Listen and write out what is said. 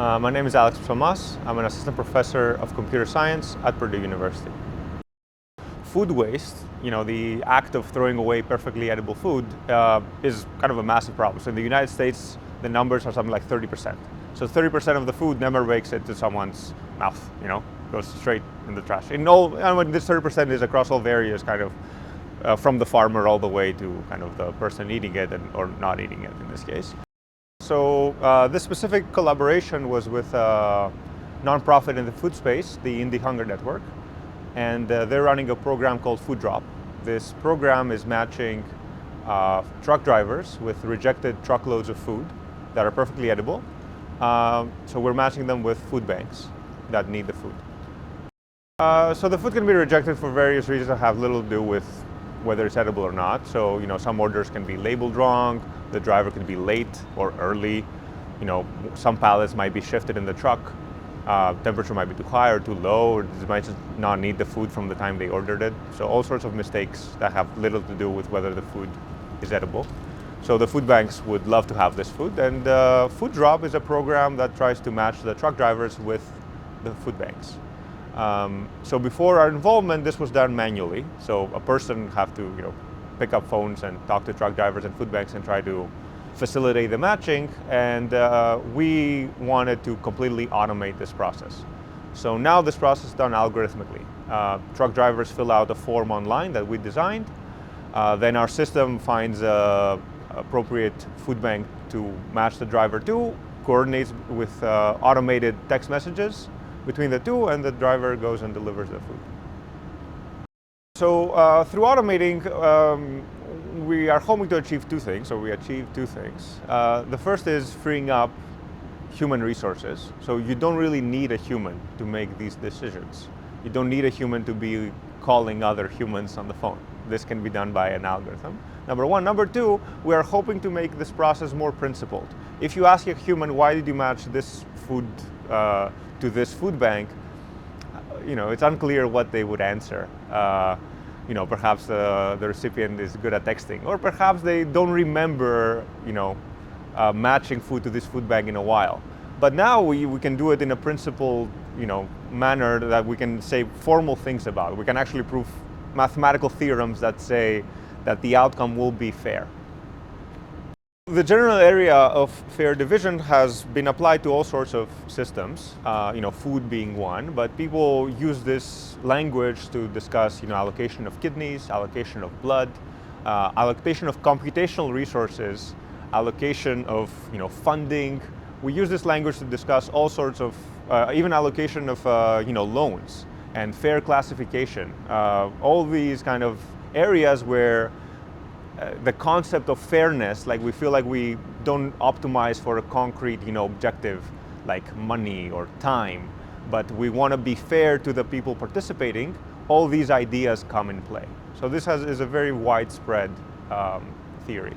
My name is Psomas. I'm an assistant professor of computer science at Purdue University. Food waste, the act of throwing away perfectly edible food, is kind of a massive problem. So in the United States, the numbers are something like 30%. So 30% of the food never makes it to someone's mouth, goes straight in the trash. And this 30% is across all various kind of, from the farmer all the way to kind of the person eating it or not eating it in this case. So this specific collaboration was with a nonprofit in the food space, the Indie Hunger Network, and they're running a program called Food Drop. This program is matching truck drivers with rejected truckloads of food that are perfectly edible. So we're matching them with food banks that need the food. So the food can be rejected for various reasons that have little to do with whether it's edible or not. So, some orders can be labeled wrong, the driver can be late or early, some pallets might be shifted in the truck, temperature might be too high or too low, or they might just not need the food from the time they ordered it. So all sorts of mistakes that have little to do with whether the food is edible. So the food banks would love to have this food, and Food Drop is a program that tries to match the truck drivers with the food banks. So before our involvement, this was done manually. So a person have to, pick up phones and talk to truck drivers and food banks and try to facilitate the matching. And we wanted to completely automate this process. So now this process is done algorithmically. Truck drivers fill out a form online that we designed. Then our system finds an appropriate food bank to match the driver to, coordinates with automated text messages between the two, and the driver goes and delivers the food. So through automating, we are hoping to achieve two things, or we achieve two things. The first is freeing up human resources. So you don't really need a human to make these decisions. You don't need a human to be calling other humans on the phone. This can be done by an algorithm, number one. Number two, we are hoping to make this process more principled. If you ask a human, why did you match this food to this food bank, it's unclear what they would answer. Perhaps the recipient is good at texting, or perhaps they don't remember, matching food to this food bank in a while. But now we can do it in a principled, manner that we can say formal things about. We can actually prove mathematical theorems that say that the outcome will be fair. The general area of fair division has been applied to all sorts of systems, food being one, but people use this language to discuss, allocation of kidneys, allocation of blood, allocation of computational resources, allocation of, funding. We use this language to discuss all sorts of, even allocation of, loans and fair classification. All these kind of areas where the concept of fairness, like we feel like we don't optimize for a concrete, objective like money or time, but we want to be fair to the people participating. All these ideas come in play. So this is a very widespread theory.